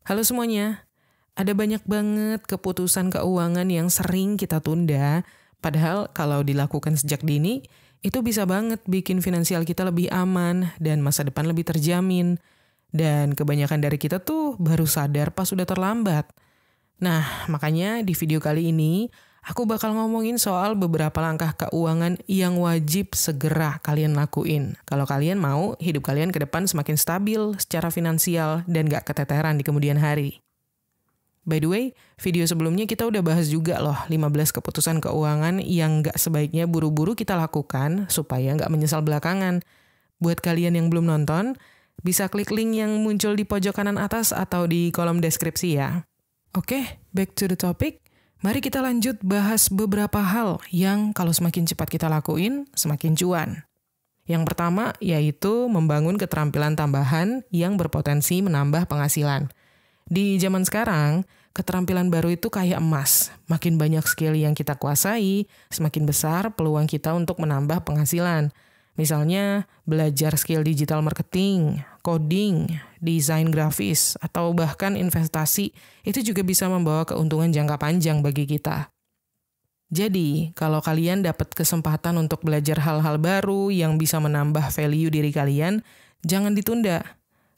Halo semuanya, ada banyak banget keputusan keuangan yang sering kita tunda, padahal kalau dilakukan sejak dini, itu bisa banget bikin finansial kita lebih aman dan masa depan lebih terjamin. Dan kebanyakan dari kita tuh baru sadar pas sudah terlambat. Nah, makanya di video kali ini, aku bakal ngomongin soal beberapa langkah keuangan yang wajib segera kalian lakuin. Kalau kalian mau hidup kalian ke depan semakin stabil secara finansial dan gak keteteran di kemudian hari. By the way, video sebelumnya kita udah bahas juga loh 15 keputusan keuangan yang gak sebaiknya buru-buru kita lakukan supaya gak menyesal belakangan. Buat kalian yang belum nonton, bisa klik link yang muncul di pojok kanan atas atau di kolom deskripsi ya. Oke, back to the topic. Mari kita lanjut bahas beberapa hal yang kalau semakin cepat kita lakuin, semakin cuan. Yang pertama yaitu membangun keterampilan tambahan yang berpotensi menambah penghasilan. Di zaman sekarang, keterampilan baru itu kayak emas. Makin banyak skill yang kita kuasai, semakin besar peluang kita untuk menambah penghasilan. Misalnya, belajar skill digital marketing, coding, desain grafis, atau bahkan investasi, itu juga bisa membawa keuntungan jangka panjang bagi kita. Jadi, kalau kalian dapat kesempatan untuk belajar hal-hal baru yang bisa menambah value diri kalian, jangan ditunda.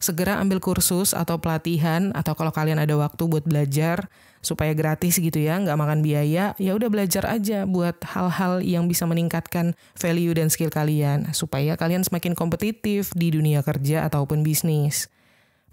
Segera ambil kursus atau pelatihan, atau kalau kalian ada waktu buat belajar, supaya gratis gitu ya, nggak makan biaya, ya udah belajar aja buat hal-hal yang bisa meningkatkan value dan skill kalian, supaya kalian semakin kompetitif di dunia kerja ataupun bisnis.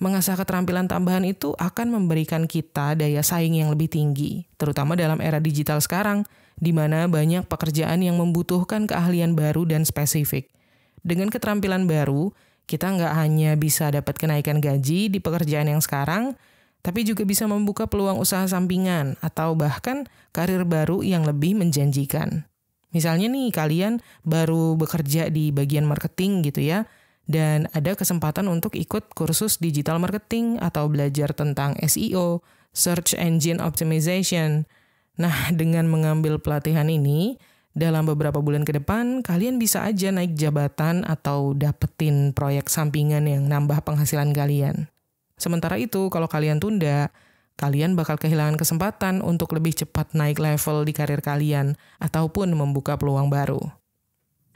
Mengasah keterampilan tambahan itu akan memberikan kita daya saing yang lebih tinggi, terutama dalam era digital sekarang, di mana banyak pekerjaan yang membutuhkan keahlian baru dan spesifik. Dengan keterampilan baru, kita nggak hanya bisa dapat kenaikan gaji di pekerjaan yang sekarang, tapi juga bisa membuka peluang usaha sampingan atau bahkan karir baru yang lebih menjanjikan. Misalnya nih, kalian baru bekerja di bagian marketing gitu ya, dan ada kesempatan untuk ikut kursus digital marketing atau belajar tentang SEO, Search Engine Optimization. Nah, dengan mengambil pelatihan ini, dalam beberapa bulan ke depan, kalian bisa aja naik jabatan atau dapetin proyek sampingan yang nambah penghasilan kalian. Sementara itu, kalau kalian tunda, kalian bakal kehilangan kesempatan untuk lebih cepat naik level di karir kalian ataupun membuka peluang baru.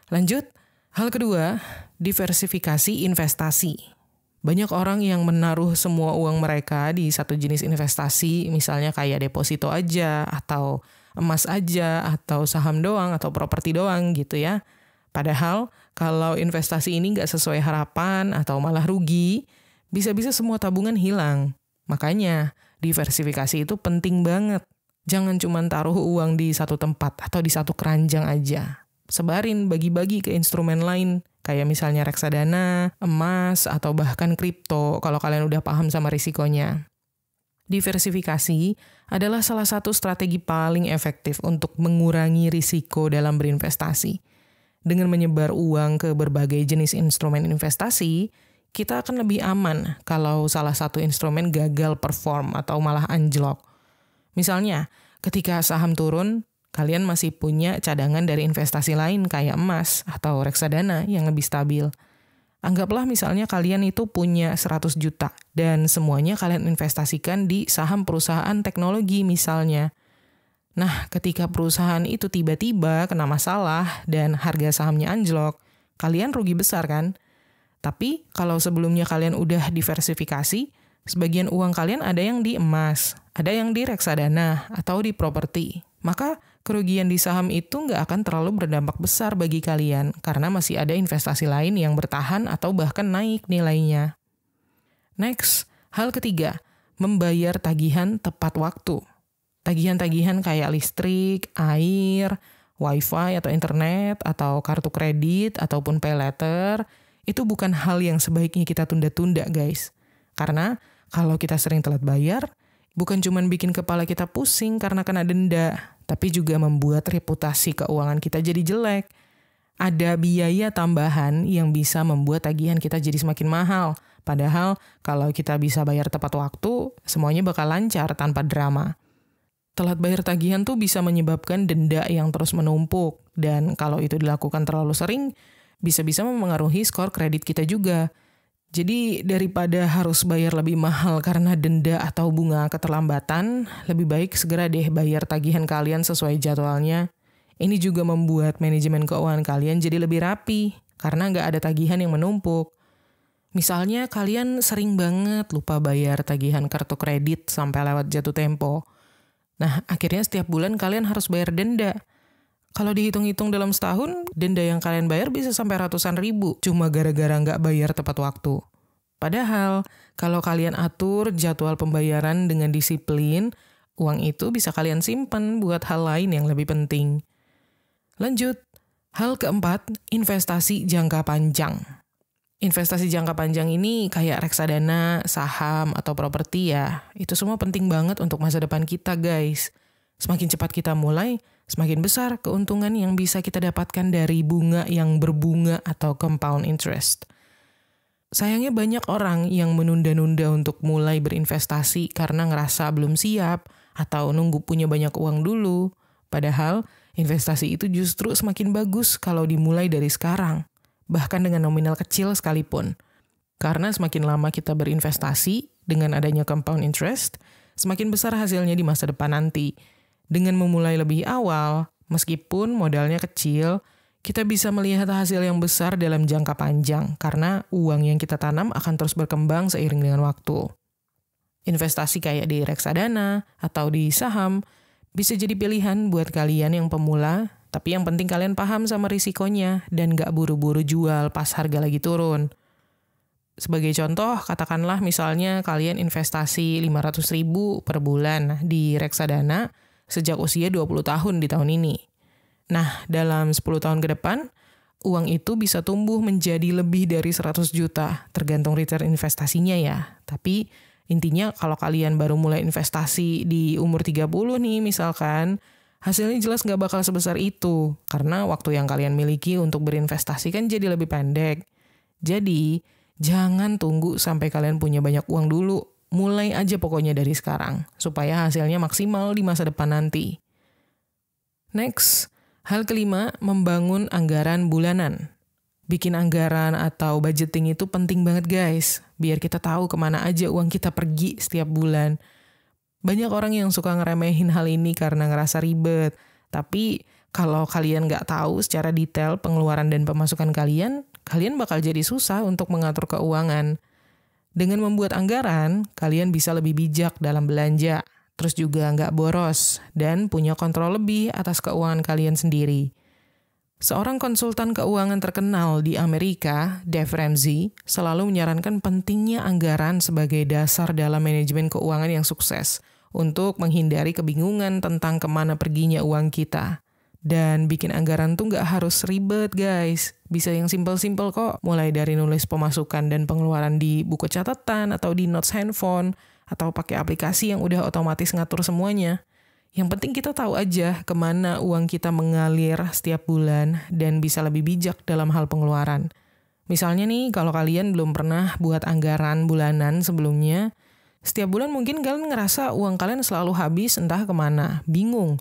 Lanjut, hal kedua, diversifikasi investasi. Banyak orang yang menaruh semua uang mereka di satu jenis investasi, misalnya kayak deposito aja, atau emas aja, atau saham doang, atau properti doang gitu ya. Padahal, kalau investasi ini nggak sesuai harapan atau malah rugi, bisa-bisa semua tabungan hilang. Makanya, diversifikasi itu penting banget. Jangan cuma taruh uang di satu tempat atau di satu keranjang aja. Sebarin, bagi-bagi ke instrumen lain, kayak misalnya reksadana, emas, atau bahkan kripto, kalau kalian udah paham sama risikonya. Diversifikasi adalah salah satu strategi paling efektif untuk mengurangi risiko dalam berinvestasi. Dengan menyebar uang ke berbagai jenis instrumen investasi, kita akan lebih aman kalau salah satu instrumen gagal perform atau malah anjlok. Misalnya, ketika saham turun, kalian masih punya cadangan dari investasi lain kayak emas atau reksadana yang lebih stabil. Anggaplah misalnya kalian itu punya 100 juta dan semuanya kalian investasikan di saham perusahaan teknologi misalnya. Nah, ketika perusahaan itu tiba-tiba kena masalah dan harga sahamnya anjlok, kalian rugi besar kan? Tapi kalau sebelumnya kalian udah diversifikasi, sebagian uang kalian ada yang di emas, ada yang di reksadana, atau di properti. Maka kerugian di saham itu nggak akan terlalu berdampak besar bagi kalian karena masih ada investasi lain yang bertahan atau bahkan naik nilainya. Next, hal ketiga, membayar tagihan tepat waktu. Tagihan-tagihan kayak listrik, air, wifi atau internet, atau kartu kredit, ataupun pay letter, itu bukan hal yang sebaiknya kita tunda-tunda guys. Karena kalau kita sering telat bayar, bukan cuma bikin kepala kita pusing karena kena denda, tapi juga membuat reputasi keuangan kita jadi jelek. Ada biaya tambahan yang bisa membuat tagihan kita jadi semakin mahal. Padahal kalau kita bisa bayar tepat waktu, semuanya bakal lancar tanpa drama. Telat bayar tagihan tuh bisa menyebabkan denda yang terus menumpuk. Dan kalau itu dilakukan terlalu sering, bisa-bisa memengaruhi skor kredit kita juga. Jadi daripada harus bayar lebih mahal karena denda atau bunga keterlambatan, lebih baik segera deh bayar tagihan kalian sesuai jadwalnya. Ini juga membuat manajemen keuangan kalian jadi lebih rapi, karena nggak ada tagihan yang menumpuk. Misalnya kalian sering banget lupa bayar tagihan kartu kredit sampai lewat jatuh tempo. Nah, akhirnya setiap bulan kalian harus bayar denda. Kalau dihitung-hitung dalam setahun, denda yang kalian bayar bisa sampai ratusan ribu, cuma gara-gara nggak bayar tepat waktu. Padahal, kalau kalian atur jadwal pembayaran dengan disiplin, uang itu bisa kalian simpan buat hal lain yang lebih penting. Lanjut, hal keempat, investasi jangka panjang. Investasi jangka panjang ini kayak reksadana, saham, atau properti ya. Itu semua penting banget untuk masa depan kita, guys. Semakin cepat kita mulai, semakin besar keuntungan yang bisa kita dapatkan dari bunga yang berbunga atau compound interest. Sayangnya banyak orang yang menunda-nunda untuk mulai berinvestasi karena ngerasa belum siap atau nunggu punya banyak uang dulu. Padahal, investasi itu justru semakin bagus kalau dimulai dari sekarang, bahkan dengan nominal kecil sekalipun. Karena semakin lama kita berinvestasi dengan adanya compound interest, semakin besar hasilnya di masa depan nanti. Dengan memulai lebih awal, meskipun modalnya kecil, kita bisa melihat hasil yang besar dalam jangka panjang karena uang yang kita tanam akan terus berkembang seiring dengan waktu. Investasi kayak di reksadana atau di saham bisa jadi pilihan buat kalian yang pemula, tapi yang penting kalian paham sama risikonya dan gak buru-buru jual pas harga lagi turun. Sebagai contoh, katakanlah misalnya kalian investasi 500.000 per bulan di reksadana sejak usia 20 tahun di tahun ini. Nah, dalam 10 tahun ke depan, uang itu bisa tumbuh menjadi lebih dari 100 juta, tergantung return investasinya ya. Tapi intinya kalau kalian baru mulai investasi di umur 30 nih misalkan, hasilnya jelas nggak bakal sebesar itu, karena waktu yang kalian miliki untuk berinvestasi kan jadi lebih pendek. Jadi, jangan tunggu sampai kalian punya banyak uang dulu. Mulai aja pokoknya dari sekarang, supaya hasilnya maksimal di masa depan nanti. Next, hal kelima, membangun anggaran bulanan. Bikin anggaran atau budgeting itu penting banget guys, biar kita tahu kemana aja uang kita pergi setiap bulan. Banyak orang yang suka ngeremehin hal ini karena ngerasa ribet, tapi kalau kalian nggak tahu secara detail pengeluaran dan pemasukan kalian bakal jadi susah untuk mengatur keuangan. Dengan membuat anggaran, kalian bisa lebih bijak dalam belanja, terus juga nggak boros, dan punya kontrol lebih atas keuangan kalian sendiri. Seorang konsultan keuangan terkenal di Amerika, Dave Ramsey, selalu menyarankan pentingnya anggaran sebagai dasar dalam manajemen keuangan yang sukses, untuk menghindari kebingungan tentang kemana perginya uang kita. Dan bikin anggaran tuh nggak harus ribet guys. Bisa yang simple-simple kok. Mulai dari nulis pemasukan dan pengeluaran di buku catatan atau di notes handphone. Atau pakai aplikasi yang udah otomatis ngatur semuanya. Yang penting kita tahu aja kemana uang kita mengalir setiap bulan dan bisa lebih bijak dalam hal pengeluaran. Misalnya nih, kalau kalian belum pernah buat anggaran bulanan sebelumnya, setiap bulan mungkin kalian ngerasa uang kalian selalu habis entah kemana, bingung.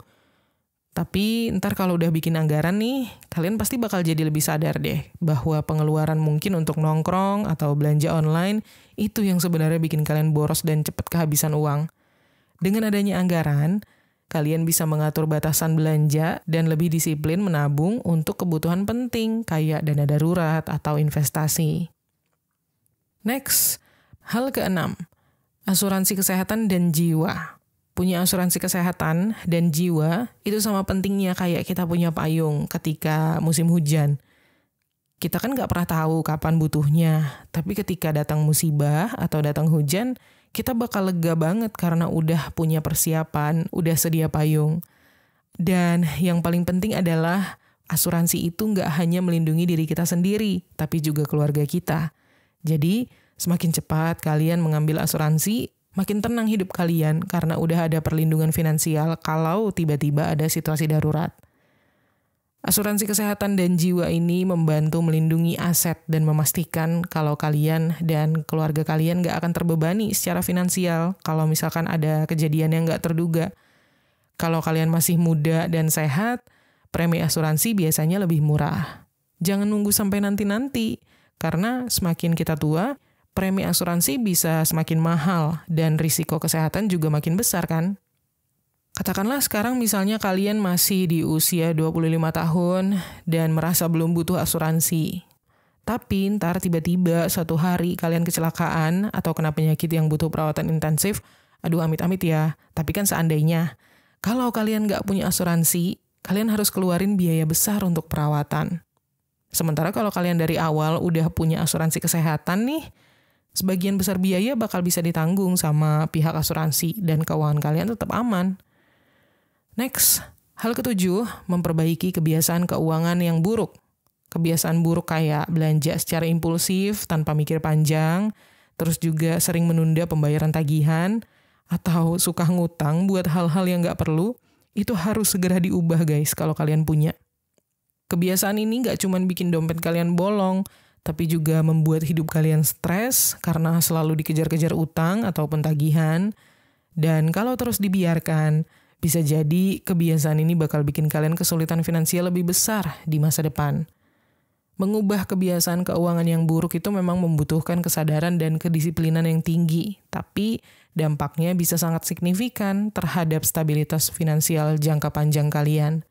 Tapi ntar kalau udah bikin anggaran nih, kalian pasti bakal jadi lebih sadar deh bahwa pengeluaran mungkin untuk nongkrong atau belanja online itu yang sebenarnya bikin kalian boros dan cepet kehabisan uang. Dengan adanya anggaran, kalian bisa mengatur batasan belanja dan lebih disiplin menabung untuk kebutuhan penting kayak dana darurat atau investasi. Next, hal keenam, asuransi kesehatan dan jiwa. Punya asuransi kesehatan dan jiwa itu sama pentingnya kayak kita punya payung ketika musim hujan. Kita kan nggak pernah tahu kapan butuhnya, tapi ketika datang musibah atau datang hujan, kita bakal lega banget karena udah punya persiapan, udah sedia payung. Dan yang paling penting adalah asuransi itu nggak hanya melindungi diri kita sendiri, tapi juga keluarga kita. Jadi, semakin cepat kalian mengambil asuransi, makin tenang hidup kalian karena udah ada perlindungan finansial kalau tiba-tiba ada situasi darurat. Asuransi kesehatan dan jiwa ini membantu melindungi aset dan memastikan kalau kalian dan keluarga kalian gak akan terbebani secara finansial kalau misalkan ada kejadian yang gak terduga. Kalau kalian masih muda dan sehat, premi asuransi biasanya lebih murah. Jangan nunggu sampai nanti-nanti, karena semakin kita tua, premi asuransi bisa semakin mahal dan risiko kesehatan juga makin besar kan? Katakanlah sekarang misalnya kalian masih di usia 25 tahun dan merasa belum butuh asuransi. Tapi ntar tiba-tiba suatu hari kalian kecelakaan atau kena penyakit yang butuh perawatan intensif, aduh amit-amit ya, tapi kan seandainya. Kalau kalian nggak punya asuransi, kalian harus keluarin biaya besar untuk perawatan. Sementara kalau kalian dari awal udah punya asuransi kesehatan nih, sebagian besar biaya bakal bisa ditanggung sama pihak asuransi dan keuangan kalian tetap aman. Next, hal ketujuh, memperbaiki kebiasaan keuangan yang buruk. Kebiasaan buruk kayak belanja secara impulsif tanpa mikir panjang, terus juga sering menunda pembayaran tagihan, atau suka ngutang buat hal-hal yang nggak perlu, itu harus segera diubah guys kalau kalian punya. Kebiasaan ini nggak cuma bikin dompet kalian bolong, tapi juga membuat hidup kalian stres karena selalu dikejar-kejar utang ataupun tagihan. Dan kalau terus dibiarkan, bisa jadi kebiasaan ini bakal bikin kalian kesulitan finansial lebih besar di masa depan. Mengubah kebiasaan keuangan yang buruk itu memang membutuhkan kesadaran dan kedisiplinan yang tinggi, tapi dampaknya bisa sangat signifikan terhadap stabilitas finansial jangka panjang kalian.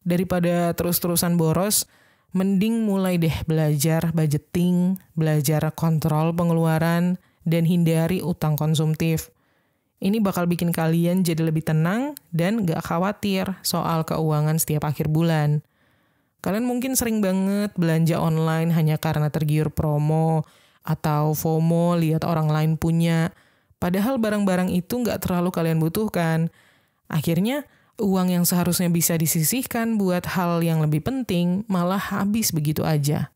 Daripada terus-terusan boros, mending mulai deh belajar budgeting, belajar kontrol pengeluaran, dan hindari utang konsumtif. Ini bakal bikin kalian jadi lebih tenang dan gak khawatir soal keuangan setiap akhir bulan. Kalian mungkin sering banget belanja online hanya karena tergiur promo atau FOMO lihat orang lain punya. Padahal barang-barang itu gak terlalu kalian butuhkan. Akhirnya, uang yang seharusnya bisa disisihkan buat hal yang lebih penting malah habis begitu aja.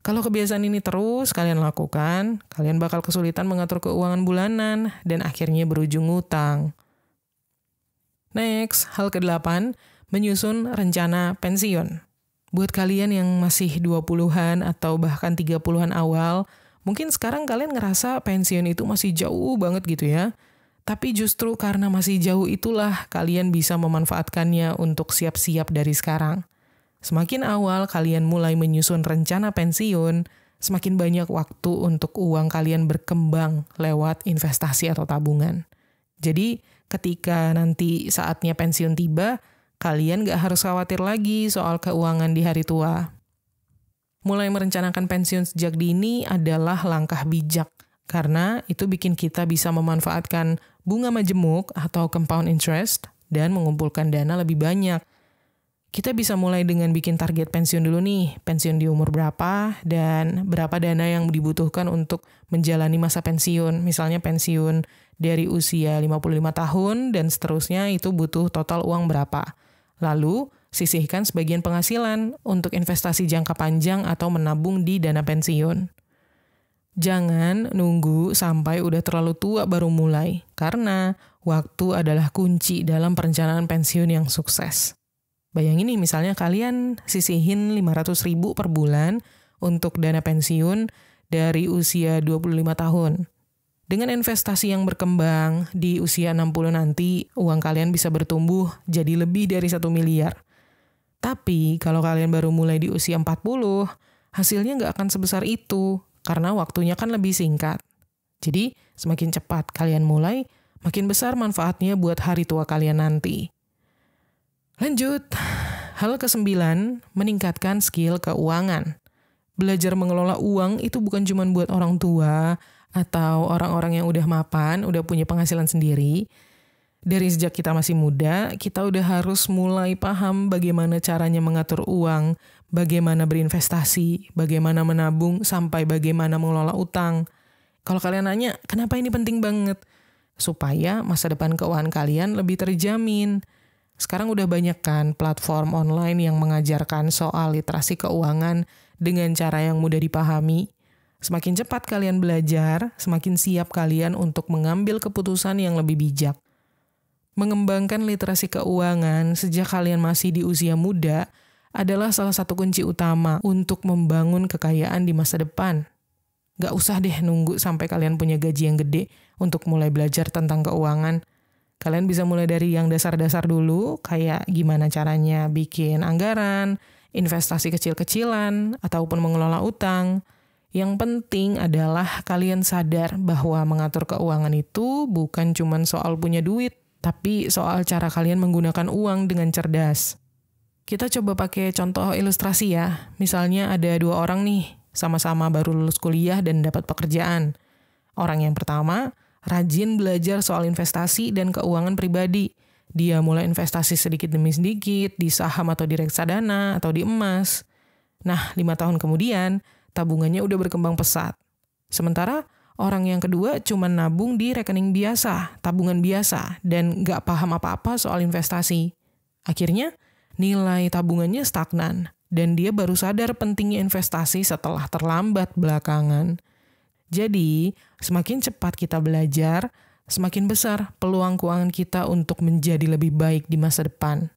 Kalau kebiasaan ini terus kalian lakukan, kalian bakal kesulitan mengatur keuangan bulanan dan akhirnya berujung ngutang. Next, hal ke-8, menyusun rencana pensiun. Buat kalian yang masih 20-an atau bahkan 30-an awal, mungkin sekarang kalian ngerasa pensiun itu masih jauh banget gitu ya. Tapi justru karena masih jauh itulah kalian bisa memanfaatkannya untuk siap-siap dari sekarang. Semakin awal kalian mulai menyusun rencana pensiun, semakin banyak waktu untuk uang kalian berkembang lewat investasi atau tabungan. Jadi ketika nanti saatnya pensiun tiba, kalian gak harus khawatir lagi soal keuangan di hari tua. Mulai merencanakan pensiun sejak dini adalah langkah bijak, karena itu bikin kita bisa memanfaatkan bunga majemuk atau compound interest dan mengumpulkan dana lebih banyak. Kita bisa mulai dengan bikin target pensiun dulu nih, pensiun di umur berapa dan berapa dana yang dibutuhkan untuk menjalani masa pensiun. Misalnya pensiun dari usia 55 tahun dan seterusnya itu butuh total uang berapa. Lalu, sisihkan sebagian penghasilan untuk investasi jangka panjang atau menabung di dana pensiun. Jangan nunggu sampai udah terlalu tua baru mulai, karena waktu adalah kunci dalam perencanaan pensiun yang sukses. Bayangin nih misalnya kalian sisihin 500.000 per bulan untuk dana pensiun dari usia 25 tahun. Dengan investasi yang berkembang, di usia 60 nanti, uang kalian bisa bertumbuh jadi lebih dari 1 miliar. Tapi kalau kalian baru mulai di usia 40, hasilnya nggak akan sebesar itu, karena waktunya kan lebih singkat. Jadi, semakin cepat kalian mulai, makin besar manfaatnya buat hari tua kalian nanti. Lanjut, hal ke-9, meningkatkan skill keuangan. Belajar mengelola uang itu bukan cuma buat orang tua atau orang-orang yang udah mapan, udah punya penghasilan sendiri. Dari sejak kita masih muda, kita udah harus mulai paham bagaimana caranya mengatur uang, bagaimana berinvestasi, bagaimana menabung, sampai bagaimana mengelola utang. Kalau kalian nanya, kenapa ini penting banget? Supaya masa depan keuangan kalian lebih terjamin. Sekarang udah banyak kan platform online yang mengajarkan soal literasi keuangan dengan cara yang mudah dipahami. Semakin cepat kalian belajar, semakin siap kalian untuk mengambil keputusan yang lebih bijak. Mengembangkan literasi keuangan sejak kalian masih di usia muda adalah salah satu kunci utama untuk membangun kekayaan di masa depan. Gak usah deh nunggu sampai kalian punya gaji yang gede untuk mulai belajar tentang keuangan. Kalian bisa mulai dari yang dasar-dasar dulu, kayak gimana caranya bikin anggaran, investasi kecil-kecilan, ataupun mengelola utang. Yang penting adalah kalian sadar bahwa mengatur keuangan itu bukan cuma soal punya duit, tapi soal cara kalian menggunakan uang dengan cerdas. Kita coba pakai contoh ilustrasi ya. Misalnya ada 2 orang nih, sama-sama baru lulus kuliah dan dapat pekerjaan. Orang yang pertama, rajin belajar soal investasi dan keuangan pribadi. Dia mulai investasi sedikit demi sedikit di saham atau di reksadana atau di emas. Nah, 5 tahun kemudian, tabungannya udah berkembang pesat. Sementara orang yang kedua cuma nabung di rekening biasa, tabungan biasa, dan nggak paham apa-apa soal investasi. Akhirnya, nilai tabungannya stagnan, dan dia baru sadar pentingnya investasi setelah terlambat belakangan. Jadi, semakin cepat kita belajar, semakin besar peluang keuangan kita untuk menjadi lebih baik di masa depan.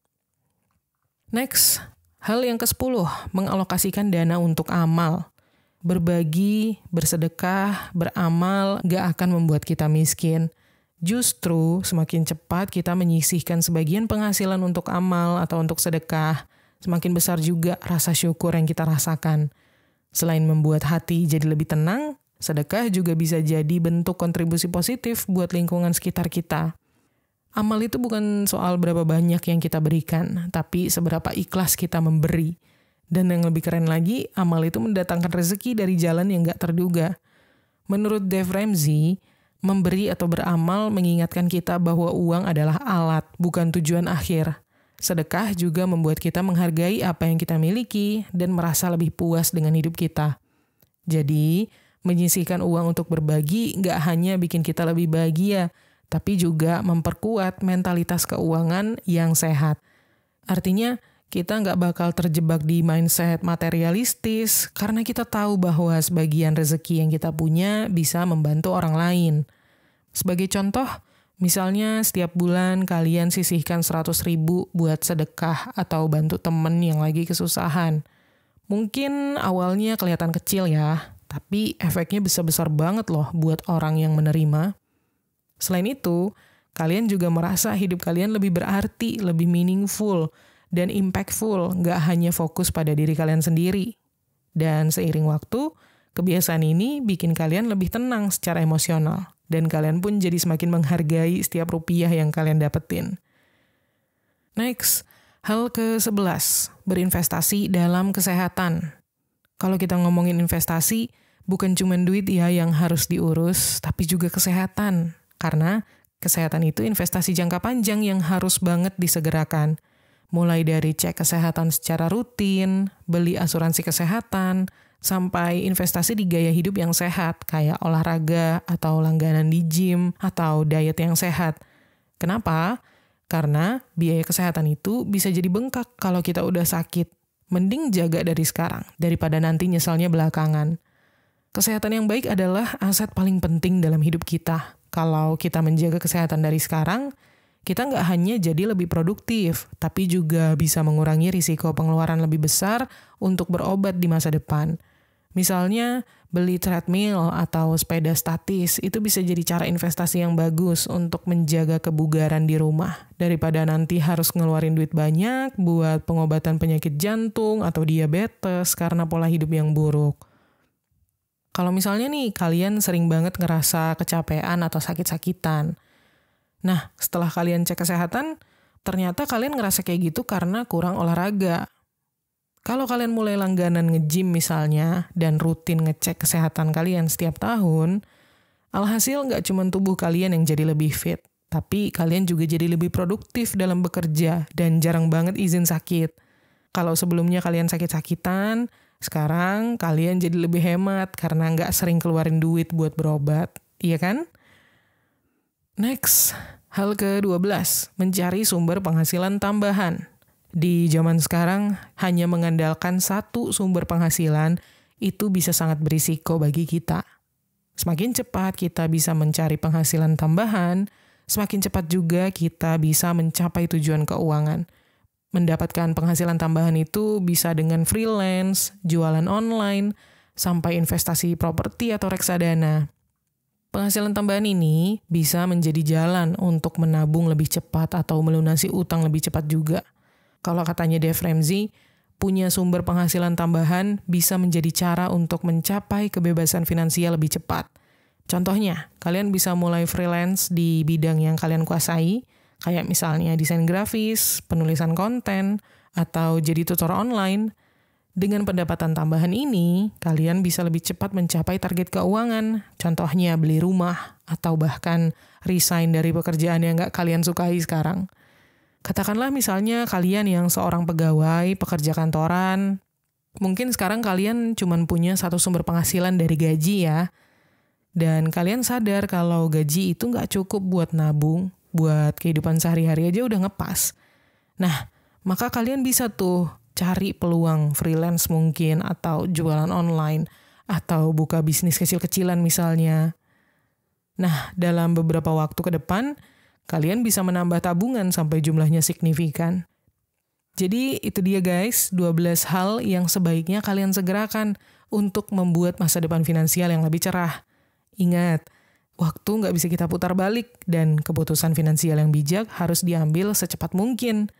Next, hal yang ke-10, mengalokasikan dana untuk amal. Berbagi, bersedekah, beramal gak akan membuat kita miskin. Justru semakin cepat kita menyisihkan sebagian penghasilan untuk amal atau untuk sedekah, semakin besar juga rasa syukur yang kita rasakan. Selain membuat hati jadi lebih tenang, sedekah juga bisa jadi bentuk kontribusi positif buat lingkungan sekitar kita. Amal itu bukan soal berapa banyak yang kita berikan, tapi seberapa ikhlas kita memberi. Dan yang lebih keren lagi, amal itu mendatangkan rezeki dari jalan yang gak terduga. Menurut Dave Ramsey, memberi atau beramal mengingatkan kita bahwa uang adalah alat, bukan tujuan akhir. Sedekah juga membuat kita menghargai apa yang kita miliki dan merasa lebih puas dengan hidup kita. Jadi, menyisihkan uang untuk berbagi nggak hanya bikin kita lebih bahagia, tapi juga memperkuat mentalitas keuangan yang sehat. Artinya, kita nggak bakal terjebak di mindset materialistis karena kita tahu bahwa sebagian rezeki yang kita punya bisa membantu orang lain. Sebagai contoh, misalnya setiap bulan kalian sisihkan 100.000 buat sedekah atau bantu temen yang lagi kesusahan. Mungkin awalnya kelihatan kecil ya, tapi efeknya bisa besar banget loh buat orang yang menerima. Selain itu, kalian juga merasa hidup kalian lebih berarti, lebih meaningful, dan impactful, nggak hanya fokus pada diri kalian sendiri. Dan seiring waktu, kebiasaan ini bikin kalian lebih tenang secara emosional, dan kalian pun jadi semakin menghargai setiap rupiah yang kalian dapetin. Next, hal ke-11, berinvestasi dalam kesehatan. Kalau kita ngomongin investasi, bukan cuma duit ya yang harus diurus, tapi juga kesehatan. Karena kesehatan itu investasi jangka panjang yang harus banget disegerakan. Mulai dari cek kesehatan secara rutin, beli asuransi kesehatan, sampai investasi di gaya hidup yang sehat, kayak olahraga atau langganan di gym atau diet yang sehat. Kenapa? Karena biaya kesehatan itu bisa jadi bengkak kalau kita udah sakit. Mending jaga dari sekarang, daripada nanti nyesalnya belakangan. Kesehatan yang baik adalah aset paling penting dalam hidup kita. Kalau kita menjaga kesehatan dari sekarang, kita nggak hanya jadi lebih produktif, tapi juga bisa mengurangi risiko pengeluaran lebih besar untuk berobat di masa depan. Misalnya, beli treadmill atau sepeda statis, itu bisa jadi cara investasi yang bagus untuk menjaga kebugaran di rumah, daripada nanti harus ngeluarin duit banyak buat pengobatan penyakit jantung atau diabetes karena pola hidup yang buruk. Kalau misalnya nih, kalian sering banget ngerasa kecapean atau sakit-sakitan. Nah, setelah kalian cek kesehatan, ternyata kalian ngerasa kayak gitu karena kurang olahraga. Kalau kalian mulai langganan nge-gym misalnya, dan rutin ngecek kesehatan kalian setiap tahun, alhasil nggak cuma tubuh kalian yang jadi lebih fit, tapi kalian juga jadi lebih produktif dalam bekerja dan jarang banget izin sakit. Kalau sebelumnya kalian sakit-sakitan, sekarang kalian jadi lebih hemat karena nggak sering keluarin duit buat berobat, iya kan? Next, hal ke-12, mencari sumber penghasilan tambahan. Di zaman sekarang, hanya mengandalkan satu sumber penghasilan itu bisa sangat berisiko bagi kita. Semakin cepat kita bisa mencari penghasilan tambahan, semakin cepat juga kita bisa mencapai tujuan keuangan. Mendapatkan penghasilan tambahan itu bisa dengan freelance, jualan online, sampai investasi properti atau reksadana. Penghasilan tambahan ini bisa menjadi jalan untuk menabung lebih cepat atau melunasi utang lebih cepat juga. Kalau katanya Dave Ramsey, punya sumber penghasilan tambahan bisa menjadi cara untuk mencapai kebebasan finansial lebih cepat. Contohnya, kalian bisa mulai freelance di bidang yang kalian kuasai, kayak misalnya desain grafis, penulisan konten, atau jadi tutor online. Dengan pendapatan tambahan ini, kalian bisa lebih cepat mencapai target keuangan. Contohnya beli rumah, atau bahkan resign dari pekerjaan yang nggak kalian sukai sekarang. Katakanlah misalnya kalian yang seorang pegawai, pekerja kantoran, mungkin sekarang kalian cuma punya satu sumber penghasilan dari gaji ya. Dan kalian sadar kalau gaji itu nggak cukup buat nabung, buat kehidupan sehari-hari aja udah ngepas. Nah, maka kalian bisa tuh cari peluang freelance mungkin, atau jualan online, atau buka bisnis kecil-kecilan misalnya. Nah, dalam beberapa waktu ke depan, kalian bisa menambah tabungan sampai jumlahnya signifikan. Jadi itu dia guys, 12 hal yang sebaiknya kalian segerakan untuk membuat masa depan finansial yang lebih cerah. Ingat, waktu nggak bisa kita putar balik dan keputusan finansial yang bijak harus diambil secepat mungkin.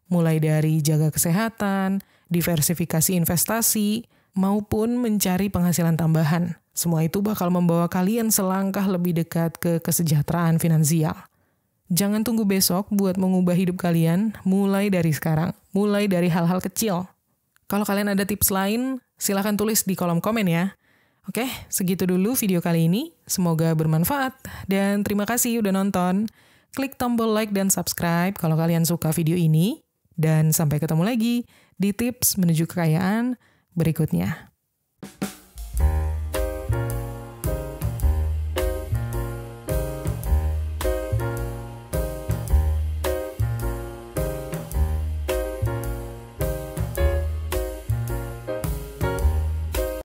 Mulai dari jaga kesehatan, diversifikasi investasi, maupun mencari penghasilan tambahan. Semua itu bakal membawa kalian selangkah lebih dekat ke kesejahteraan finansial. Jangan tunggu besok buat mengubah hidup kalian, mulai dari sekarang, mulai dari hal-hal kecil. Kalau kalian ada tips lain, silakan tulis di kolom komen ya. Oke, segitu dulu video kali ini. Semoga bermanfaat, dan terima kasih udah nonton. Klik tombol like dan subscribe kalau kalian suka video ini. Dan sampai ketemu lagi di tips menuju kekayaan berikutnya.